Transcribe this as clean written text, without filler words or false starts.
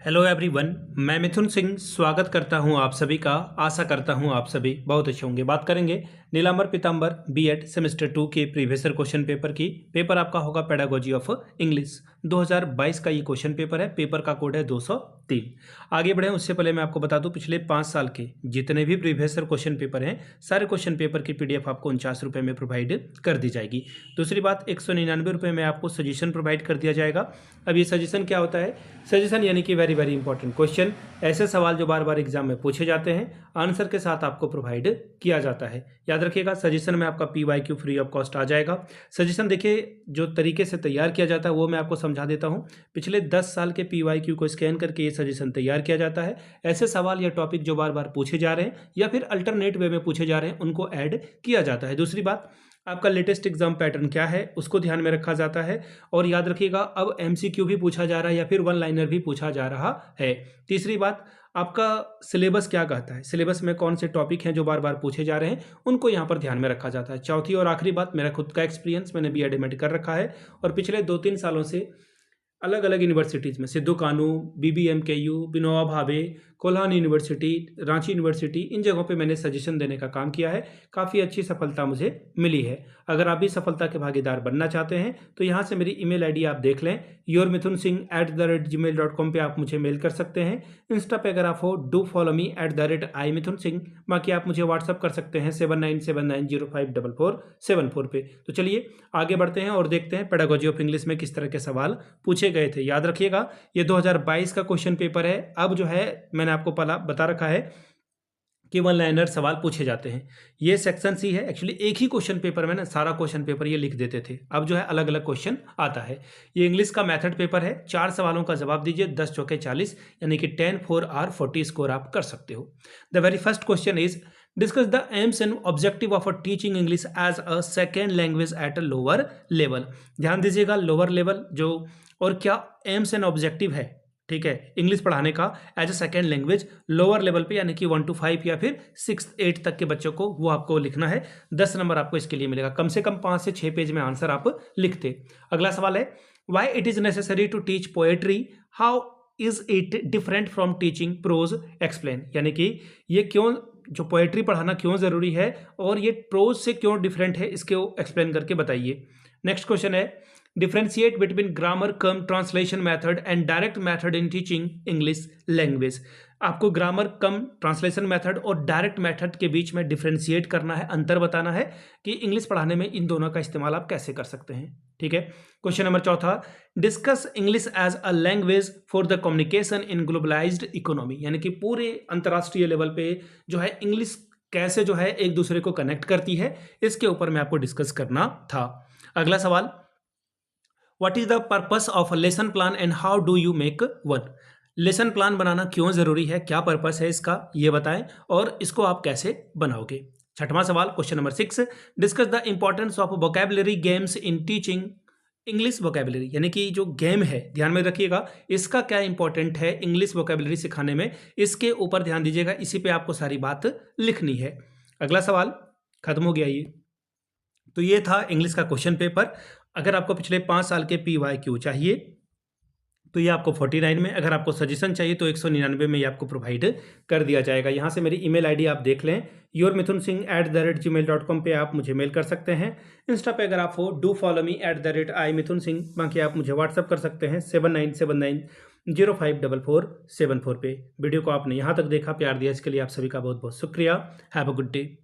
Hello everyone, मैं मिथुन सिंह स्वागत करता हूं आप सभी का। आशा करता हूं आप सभी बहुत अच्छे होंगे। बात करेंगे नीलांबर पीतांबर बीएड सेमेस्टर 2 के प्रीवियस ईयर क्वेश्चन पेपर की। पेपर आपका होगा पेडागोजी ऑफ इंग्लिश 2022 का ये क्वेश्चन पेपर है। पेपर का कोड है 203। आगे बढ़े उससे पहले मैं आपको बता दूं, पिछले 5 साल के जितने भी प्रीवियस ईयर क्वेश्चन पेपर हैं, सारे क्वेश्चन पेपर की पीडीएफ आपको 49 रुपये में प्रोवाइड कर दी जाएगी। दूसरी बात, 199 रुपये में आपको सजेशन प्रोवाइड कर दिया जाएगा। अब ये सजेशन क्या होता है? सजेशन यानी कि वेरी वेरी इंपॉर्टेंट क्वेश्चन, ऐसे सवाल जो बार बार एग्जाम में पूछे जाते हैं, आंसर के साथ आपको प्रोवाइड किया जाता है। याद रखिएगा, सजेशन में आपका पीवाईक्यू फ्री ऑफ कॉस्ट आ जाएगा। सजेशन देखिए, जो तरीके से तैयार किया जाता है वो मैं आपको समझा देता हूं। पिछले 10 साल के पीवाईक्यू को स्कैन करके ये सजेशन तैयार किया जाता है। ऐसे सवाल या टॉपिक जो बार बार पूछे जा रहे हैं या फिर अल्टरनेट वे में पूछे जा रहे हैं, उनको ऐड किया जाता है। दूसरी बात, आपका लेटेस्ट एग्जाम पैटर्न क्या है उसको ध्यान में रखा जाता है। और याद रखिएगा, अब एमसीक्यू भी पूछा जा रहा है या फिर वन लाइनर भी पूछा जा रहा है। तीसरी बात, आपका सिलेबस क्या कहता है, सिलेबस में कौन से टॉपिक हैं जो बार बार पूछे जा रहे हैं, उनको यहाँ पर ध्यान में रखा जाता है। चौथी और आखिरी बात, मेरा खुद का एक्सपीरियंस, मैंने बीएड एमएड कर रखा है और पिछले 2-3 सालों से अलग अलग यूनिवर्सिटीज़ में, सिद्धू कानू, BBMKU, Vinoba Bhave, Kolhan university, Ranchi university, इन जगहों पे मैंने सजेशन देने का काम किया है। काफ़ी अच्छी सफलता मुझे मिली है। अगर आप भी सफलता के भागीदार बनना चाहते हैं तो यहाँ से मेरी ईमेल आईडी आप देख लें, yourmithunsingh@gmail.com पे आप मुझे मेल कर सकते हैं। इंस्टा पे अगर आप हो, डू फॉलो मी @imithunsingh। बाकी आप मुझे व्हाट्सअप कर सकते हैं 7979054474 पे। तो चलिए आगे बढ़ते हैं और देखते हैं पेडागोजी ऑफ इंग्लिश में किस तरह के सवाल पूछे गए थे। याद रखिएगा, ये 2022 का क्वेश्चन पेपर है। अब जो है मैंने आपको पहला बता रखा है कि वन लाइनर सवाल पूछे जाते हैं। ये सेक्शन सी है। एक्चुअली एक ही क्वेश्चन पेपर में ना सारा क्वेश्चन पेपर ये लिख देते थे, अब जो है अलग अलग क्वेश्चन आता है। ये इंग्लिश का मेथड पेपर है। 4 सवालों का जवाब दीजिए, 10 चौके 40, यानी कि 10 4 आर 40 स्कोर आप कर सकते हो। The very first question is, discuss the aims and objective of teaching English as a second language at a lower level. ध्यान दीजिएगा, लोअर लेवल जो, और क्या एम्स एंड ऑब्जेक्टिव है, ठीक है, इंग्लिश पढ़ाने का as a second language lower level पे, यानी कि 1 to 5 या फिर 6-8 तक के बच्चों को वो आपको लिखना है। 10 नंबर आपको इसके लिए मिलेगा। कम से कम 5 से 6 पेज में आंसर आप लिखते। अगला सवाल है, why it is necessary to teach poetry, how is it different from teaching prose, explain. यानी कि ये क्यों, जो पोएट्री पढ़ाना क्यों जरूरी है और ये प्रोज से क्यों डिफरेंट है, इसको एक्सप्लेन करके बताइए। नेक्स्ट क्वेश्चन है, differentiate between grammar come translation method and direct method in teaching English language. आपको ग्रामर कम ट्रांसलेशन मेथड और डायरेक्ट मेथड के बीच में डिफरेंशिएट करना है, अंतर बताना है कि इंग्लिश पढ़ाने में इन दोनों का इस्तेमाल आप कैसे कर सकते हैं। ठीक है। क्वेश्चन नंबर चौथा, discuss English as a language for the communication in globalised economy. यानी कि पूरे अंतर्राष्ट्रीय लेवल पे जो है इंग्लिश कैसे जो है एक दूसरे को कनेक्ट करती है, इसके ऊपर मैं आपको डिस्कस करना था। अगला सवाल, what is the purpose of lesson plan and how do you make one. Lesson plan बनाना क्यों जरूरी है, क्या पर्पस है इसका, ये बताएं और इसको आप कैसे बनाओगे। छठवां सवाल, question number 6, discuss the importance of vocabulary games in teaching English vocabulary. यानी कि जो गेम है, ध्यान में रखिएगा, इसका क्या इंपॉर्टेंट है इंग्लिश वोकैबुलरी सिखाने में, इसके ऊपर ध्यान दीजिएगा। इसी पे आपको सारी बात लिखनी है। अगला सवाल, खत्म हो गया ये। तो ये था इंग्लिश का क्वेश्चन पेपर। अगर आपको पिछले 5 साल के पीवाईक्यू चाहिए तो ये आपको 49 में, अगर आपको सजेशन चाहिए तो 199 में ये आपको प्रोवाइड कर दिया जाएगा। यहाँ से मेरी ईमेल आईडी आप देख लें, yourmithunsingh@gmail.com पे आप मुझे मेल कर सकते हैं। इंस्टा पे अगर आप हो, डू फॉलो मी @imithunsingh। बाकी आप मुझे व्हाट्सअप कर सकते हैं 7979054474 पे। वीडियो को आपने यहाँ तक देखा, प्यार दिया, इसके लिए आप सभी का बहुत बहुत शुक्रिया। Have a good day.